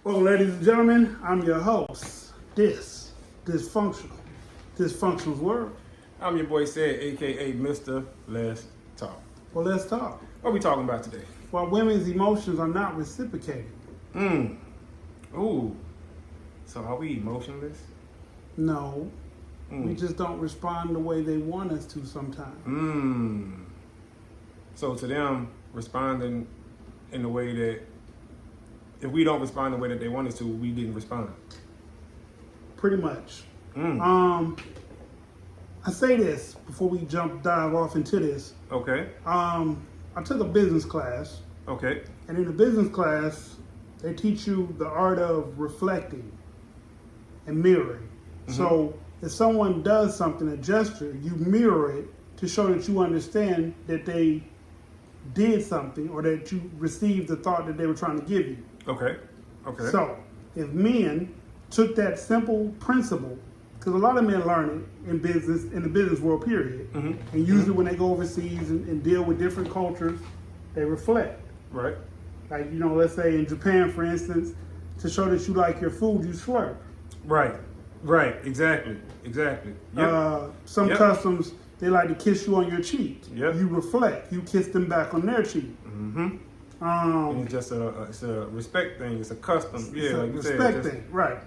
Well, ladies and gentlemen, I'm your host. Dysfunctional's World. I'm your boy Said, aka Mr. Let's Talk. Well, let's talk. What are we talking about today? Well, women's emotions are not reciprocated. Ooh. So are we emotionless? No. We just don't respond the way they want us to sometimes. So to them, responding in the way that, if we don't respond the way that they want us to, we didn't respond. Pretty much. I say this before we dive off into this. Okay. I took a business class. Okay. And in the business class, they teach you the art of reflecting and mirroring. So if someone does something, a gesture, you mirror it to show that you understand that they did something or that you received the thought that they were trying to give you. Okay. Okay. So if men took that simple principle, because a lot of men learn it in the business world, period, and usually when they go overseas and deal with different cultures, they reflect. Right. Like, let's say in Japan, for instance, to show that you like your food, you slurp. Right. Right. Exactly. Yep. Some customs, they like to kiss you on your cheek. Yep. You reflect. You kiss them back on their cheek. And it's just it's a respect thing. It's a custom. It's Yeah, a like you said, respect thing, right.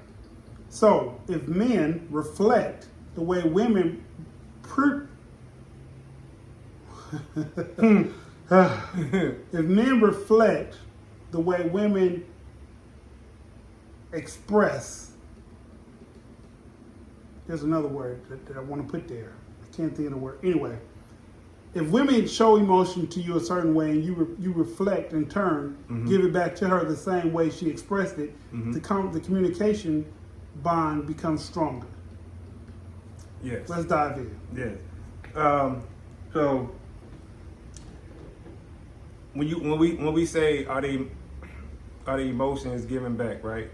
So if men reflect the way women if men reflect the way women express, there's another word that I want to put there. I can't think of the word. Anyway, if women show emotion to you a certain way and you reflect in turn, give it back to her the same way she expressed it, the communication bond becomes stronger. Yes. Let's dive in. Yes. So when we say are the emotions given back, right?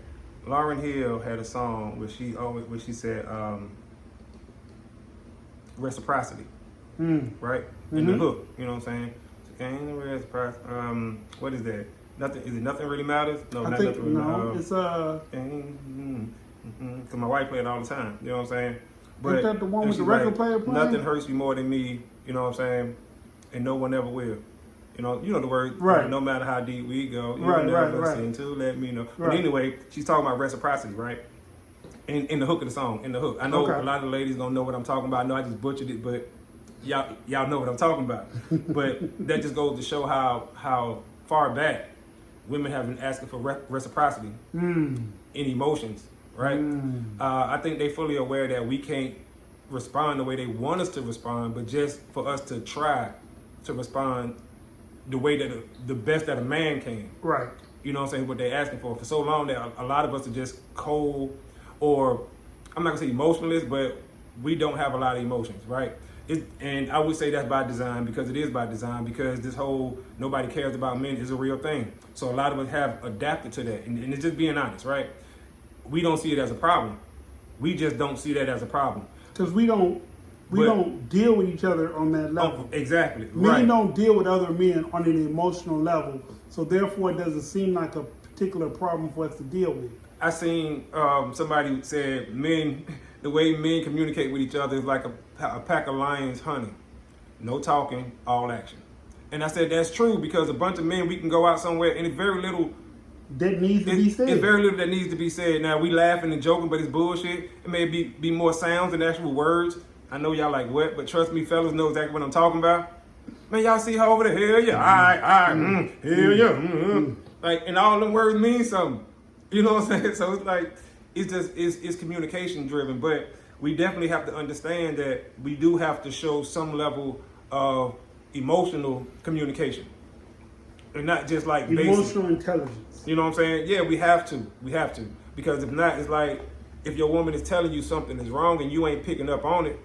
Lauryn Hill had a song where she said reciprocity, right? In the hook, you know what I'm saying? What is that? Nothing. Is it nothing really matters? No, Nothing really matters. it's Because my wife played it all the time. You know what I'm saying? Ain't that the one with the record player playing? Nothing hurts me more than me. You know what I'm saying? And no one ever will. You know the word. Right. No matter how deep we go, you Right, never right. seem to let me know. But Right. anyway, she's talking about reciprocity, right? In the hook of the song, in the hook. I know Okay. a lot of ladies don't know what I'm talking about. I know I just butchered it, but y'all know what I'm talking about. But that just goes to show how far back women have been asking for reciprocity in emotions, right? I think they fully aware that we can't respond the way they want us to respond, but just for us to try to respond the way that the best that a man can. right. You know what I'm saying? What they're asking for so long that a lot of us are just cold, or I'm not gonna say emotionless, but we don't have a lot of emotions, right? And I would say that's by design, because it is by design, because this whole nobody cares about men is a real thing. So a lot of us have adapted to that, and it's just being honest, right? We don't see it as a problem. We just don't see that as a problem. Because we don't deal with each other on that level. Exactly. Men Right. don't deal with other men on an emotional level, so therefore it doesn't seem like a particular problem for us to deal with. I seen somebody said the way men communicate with each other is like a pack of lions hunting. No talking, all action. And I said that's true, because a bunch of men, we can go out somewhere and it's very little That needs to be said. It's very little that needs to be said. Now, we laughing and joking, but it's bullshit. It may be more sounds than actual words. I know y'all like what, but trust me, fellas know exactly what I'm talking about. Man, y'all see her over there? Hell yeah, hell yeah. Like, and all them words mean something. You know what I'm saying? So it's like, it's communication driven, but we definitely have to understand that we do have to show some level of emotional communication. And not just like Emotional intelligence. You know what I'm saying? Yeah, we have to. Because if not, it's like if your woman is telling you something is wrong and you ain't picking up on it,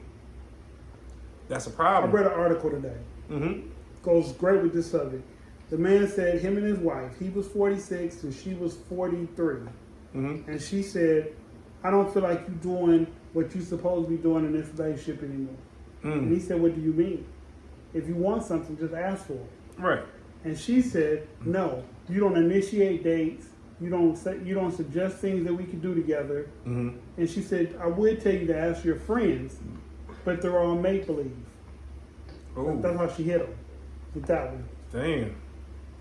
that's a problem. I read an article today. Goes great with this subject. The man said him and his wife, he was 46 and she was 43. And she said, I don't feel like you're doing what you're supposed to be doing in this relationship anymore. And he said, what do you mean? If you want something, just ask for it. Right. And she said, no, you don't initiate dates. You don't suggest things that we could do together. Mm-hmm. And she said, I would tell you to ask your friends, but they're all make believe. Oh, That's how she hit him with that one. damn.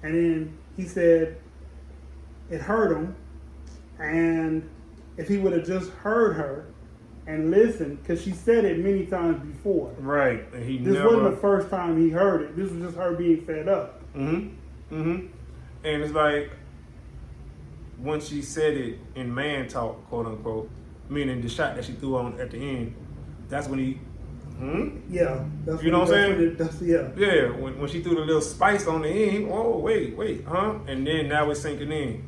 And then he said it hurt him, and if he would have just heard her and listened, because she said it many times before. Right, and he This never. wasn't the first time he heard it. This was just her being fed up. Mm-hmm. Mm-hmm. And it's like when she said it in man talk, quote unquote, meaning the shot that she threw on at the end, that's when he. Yeah, that's You know what I'm saying? Yeah. Yeah, when she threw the little spice on the end, oh wait, huh? And then now it's sinking in.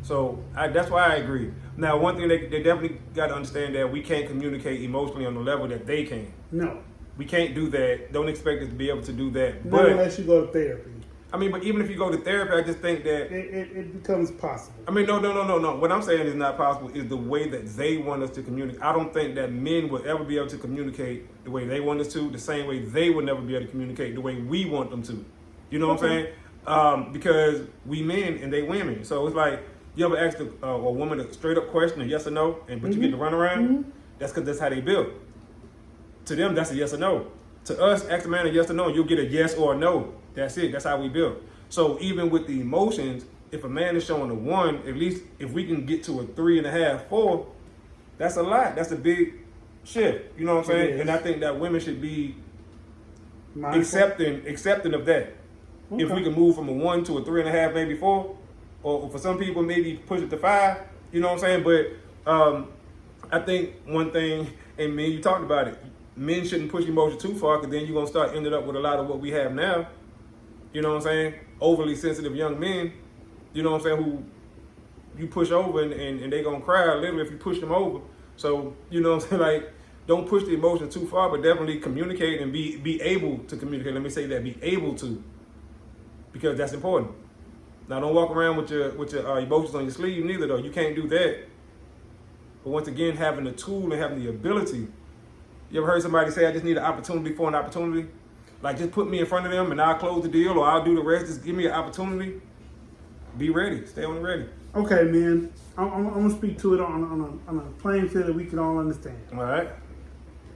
So that's why I agree. Now, one thing they definitely got to understand that we can't communicate emotionally on the level that they can. No. We can't do that. Don't expect us to be able to do that. Not unless you go to therapy. I mean, but even if you go to therapy, I just think that it becomes possible. I mean, no. What I'm saying is not possible is the way that they want us to communicate. I don't think that men will ever be able to communicate the way they want us to, the same way they will never be able to communicate the way we want them to. You know what I'm saying? Because we men and they women. So it's like, you ever ask a woman a straight up question, a yes or no, but you get to run around? Mm-hmm. That's because that's how they built. To them, that's a yes or no. To us, ask a man a yes or no, and you'll get a yes or a no. That's it. That's how we build. So even with the emotions, if a man is showing a 1, at least if we can get to a 3.5, 4, that's a lot. That's a big shift. You know what I'm saying? And I think that women should be accepting of that. Okay. If we can move from a 1 to a 3.5, maybe 4, or for some people maybe push it to 5. You know what I'm saying? But I think one thing, and me, you talked about it. Men shouldn't push emotion too far, because then you're gonna start ending up with a lot of what we have now. You know what I'm saying? Overly sensitive young men, you know what I'm saying, who you push over and they gonna cry literally if you push them over. So, you know what I'm saying, like, don't push the emotion too far, but definitely communicate and be able to communicate. Let me say that, be able to, because that's important. Now, don't walk around with your emotions on your sleeve neither, though. You can't do that. But once again, having the tool and having the ability. You ever heard somebody say, I just need an opportunity for an opportunity? Like, just put me in front of them and I'll close the deal, or I'll do the rest. Just give me an opportunity. Be ready. Stay on the ready. Okay, man. I'm going to speak to it on a playing field that we can all understand. All right.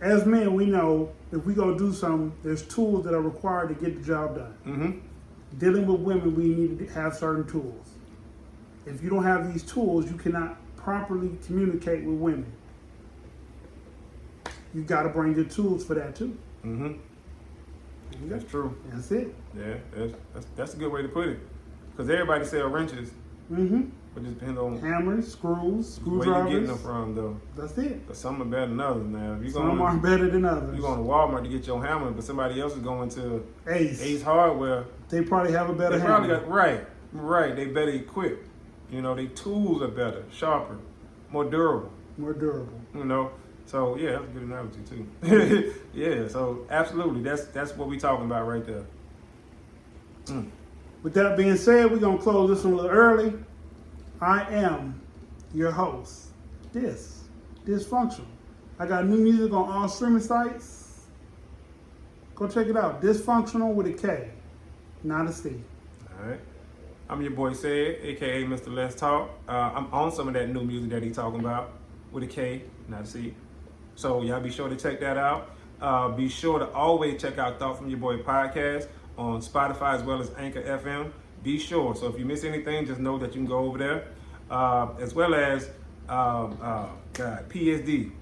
As men, we know if we go do something, there's tools that are required to get the job done. Mm-hmm. Dealing with women, we need to have certain tools. If you don't have these tools, you cannot properly communicate with women. You got to bring your tools for that too. Mm-hmm. That's true. That's it. Yeah, that's a good way to put it. Because everybody sell wrenches. Mm-hmm. But it depends on hammers, screws, screwdrivers. Where you getting them from, though. That's it. Because some are better than others now. If Some are better than others. You're going to Walmart to get your hammer, but somebody else is going to Ace Hardware. They probably have a better hammer. Right. They better equipped. You know, their tools are better, sharper, more durable. You know. So yeah, that's a good analogy too. Yeah, so absolutely, that's what we're talking about right there. With that being said, we're gonna close this one a little early. I am your host. Dysfunctional. I got new music on all streaming sites. Go check it out. Dysfunctional with a K, not a C. All right. I'm your boy Said, aka Mr. Let's Talk. I'm on some of that new music that he's talking about with a K, not a C. So y'all be sure to check that out. Be sure to always check out Thought From Your Boy podcast on Spotify as well as Anchor FM. Be sure. So if you miss anything, just know that you can go over there. As well as PSD.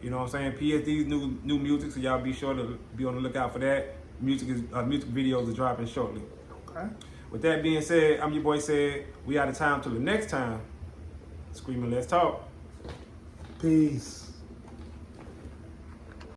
You know what I'm saying? PSD's new music. So y'all be sure to be on the lookout for that. Music videos are dropping shortly. Okay. With that being said, I'm your boy Said. We out of time till the next time. Screaming, let's talk. Peace.